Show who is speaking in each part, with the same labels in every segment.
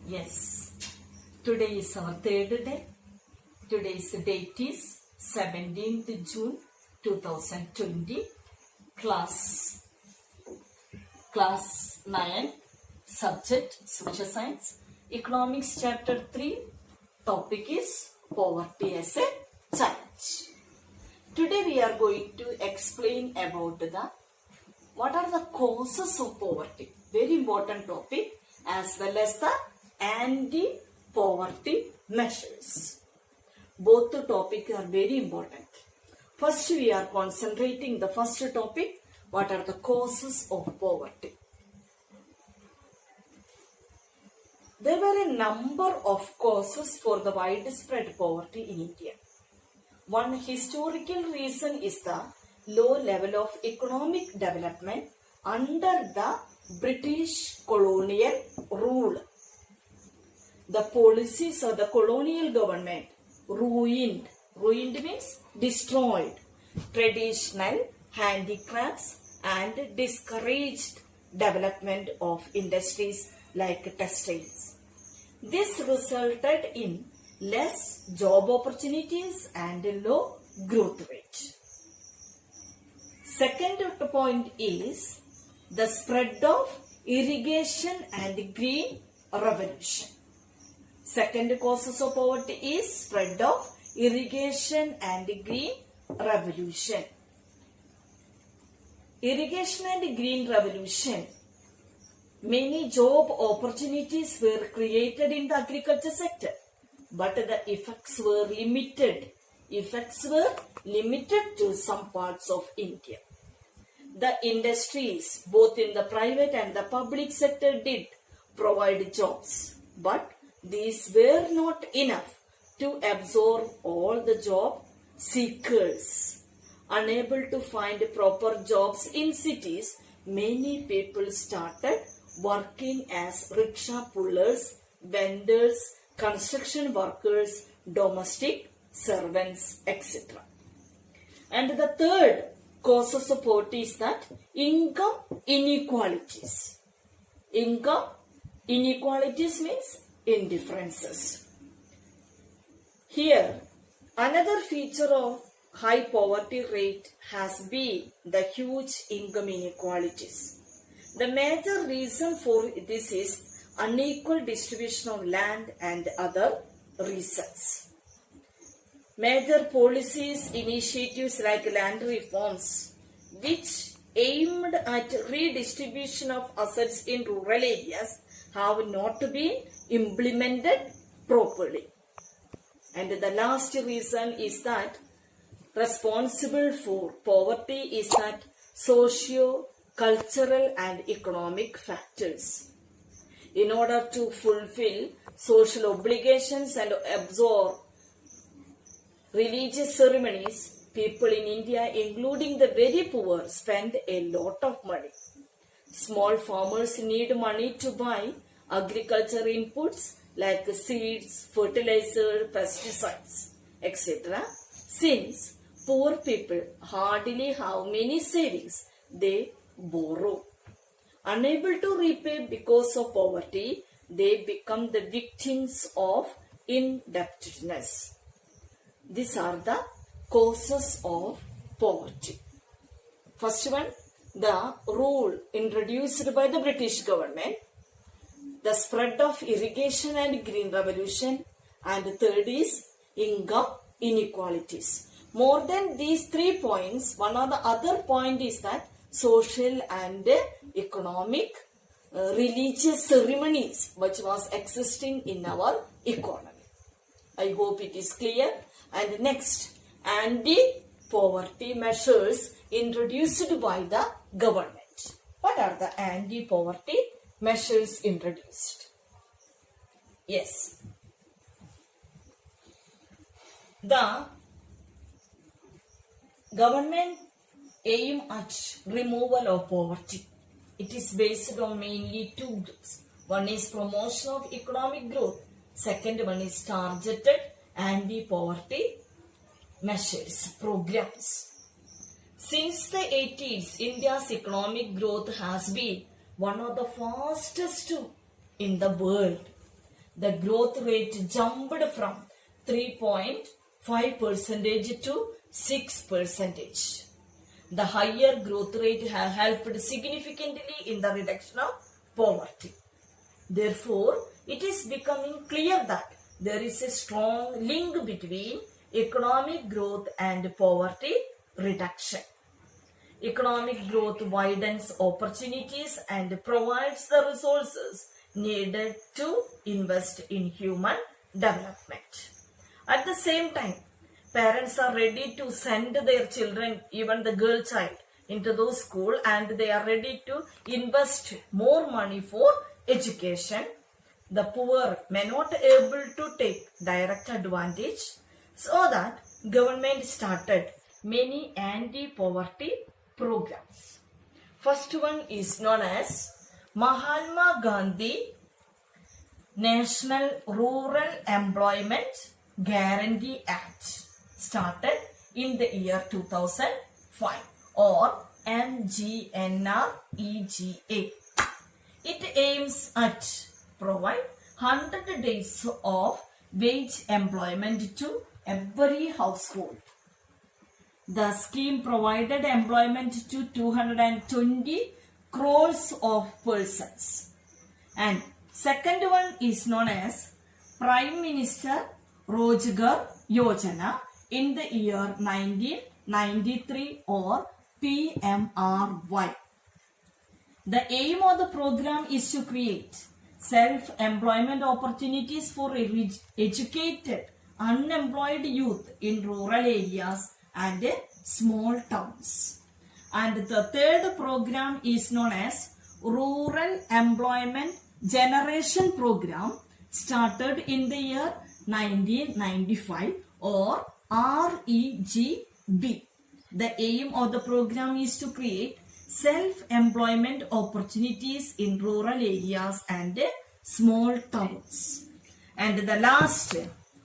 Speaker 1: Yes, today is our third day. Today's date is 17th June 2020. Class 9, subject Social Science, Economics Chapter 3. Topic is Poverty as a Challenge. Today we are going to explain about what are the causes of poverty. Very important topic, as well as the anti-poverty measures. Both the topics are very important. First, we are concentrating the first topic. What are the causes of poverty? There were a number of causes for the widespread poverty in India. One historical reason is the low level of economic development under the British colonial rule. The policies of the colonial government ruined means destroyed traditional handicrafts and discouraged development of industries like textiles. This resulted in less job opportunities and a low growth rate. Second point is the spread of irrigation and green revolution. Second causes of poverty is spread of irrigation and green revolution. Irrigation and green revolution. Many job opportunities were created in the agriculture sector, but the effects were limited. Effects were limited to some parts of India. The industries, both in the private and the public sector, did provide jobs, but these were not enough to absorb all the job seekers. Unable to find proper jobs in cities, many people started working as rickshaw pullers, vendors, construction workers, domestic servants, etc. And the third causes of poverty is that income inequalities. Income inequalities means indifferences. Here, another feature of high poverty rate has been the huge income inequalities. The major reason for this is unequal distribution of land and other reasons. Major policies, initiatives like land reforms, which aimed at redistribution of assets in rural areas, have not been implemented properly. And the last reason is that responsible for poverty is that socio, cultural and economic factors. In order to fulfill social obligations and absorb religious ceremonies, people in India, including the very poor, spend a lot of money. Small farmers need money to buy agriculture inputs like seeds, fertilizer, pesticides, etc. Since poor people hardly have many savings, they borrow. Unable to repay because of poverty, they become the victims of indebtedness. These are the causes of poverty. First one, the rule introduced by the British government, the spread of irrigation and green revolution, and third is income inequalities. More than these 3 points, one of the other point is that social and economic religious ceremonies which was existing in our economy. I hope it is clear. And next, anti-poverty measures introduced by the government. What are the anti-poverty measures introduced? Yes. The government aim at removal of poverty. It is based on mainly two groups. One is promotion of economic growth. Second one is targeted anti-poverty measures, programs. Since the 80s, India's economic growth has been one of the fastest in the world. the growth rate jumped from 3.5% to 6%. The higher growth rate has helped significantly in the reduction of poverty. Therefore, it is becoming clear that there is a strong link between economic growth and poverty reduction. Economic growth widens opportunities and provides the resources needed to invest in human development. At the same time, parents are ready to send their children, even the girl child, into those schools, and they are ready to invest more money for education. The poor may not able to take direct advantage, so that government started many anti-poverty programs. First one is known as Mahatma Gandhi National Rural Employment Guarantee Act, started in the year 2005, or MGNREGA. It aims at provide 100 days of wage employment to every household. The scheme provided employment to 220 crores of persons. And second one is known as Prime Minister Rozgar Yojana in the year 1993, or PMRY. The aim of the program is to create self-employment opportunities for educated, unemployed youth in rural areas and small towns. And the third program is known as Rural Employment Generation Program, started in the year 1995, or REGB. The aim of the program is to create self-employment opportunities in rural areas and small towns. And the last,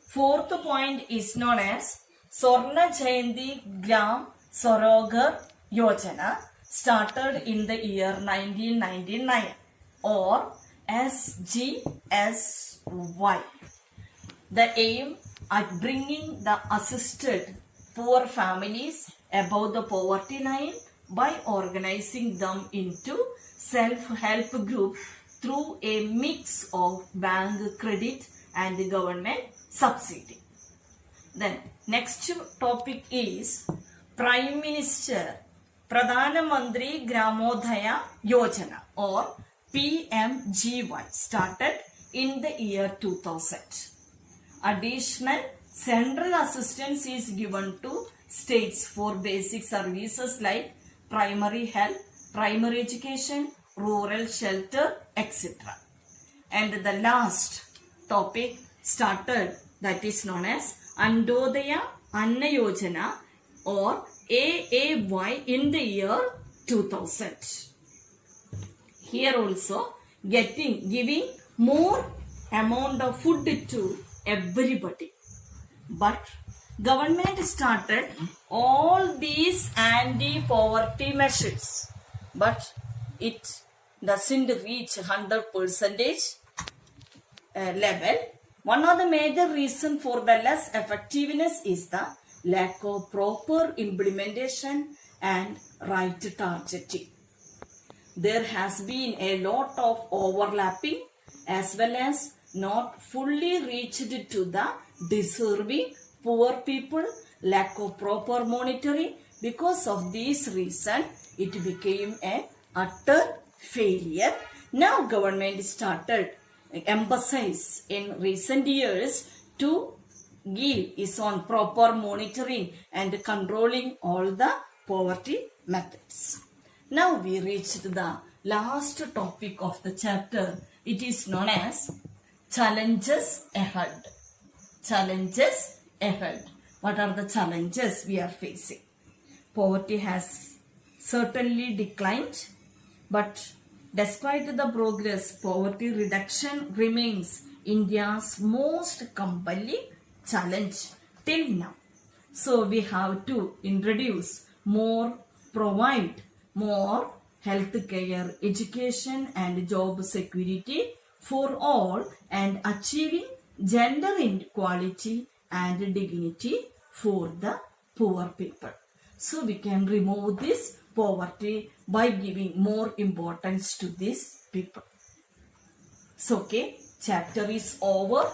Speaker 1: fourth point is known as Swarna Jayanti Gram Swarogar Yojana, started in the year 1999, or SGSY. The aim at bringing the assisted poor families above the poverty line by organizing them into self-help group through a mix of bank credit and government subsidy. Then next topic is Prime Minister Pradhana Mantri Gramodaya Yojana, or PMGY, started in the year 2000. Additional central assistance is given to states for basic services like primary health, primary education, rural shelter, etc. And the last topic started, that is known as Andodaya Anna Yojana, or AAY, in the year 2000. Here also giving more amount of food to everybody. But government started all these anti-poverty measures, but it doesn't reach 100% level. One of the major reasons for the less effectiveness is the lack of proper implementation and right targeting. There has been a lot of overlapping as well as not fully reached to the deserving poor people, lack of proper monitoring. Because of this reason, it became an utter failure. Now government started emphasize in recent years to give is on proper monitoring and controlling all the poverty methods. Now we reached the last topic of the chapter. It is known as challenges ahead. Challenges ahead. What are the challenges we are facing? Poverty has certainly declined, but despite the progress, poverty reduction remains India's most compelling challenge till now. So we have to provide more health care, education and job security for all and achieving gender inequality and dignity for the poor people. So we can remove this poverty by giving more importance to these people. So okay, chapter is over.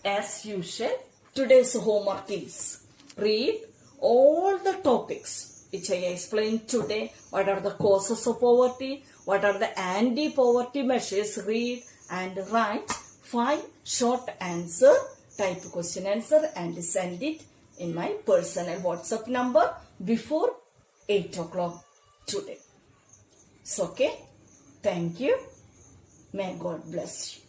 Speaker 1: As usual, today's homework is read all the topics which I explained today. What are the causes of poverty? What are the anti-poverty measures? Read and write 5 short answer, type question answer and send it in my personal WhatsApp number before 8 o'clock today. So okay, thank you. May God bless you.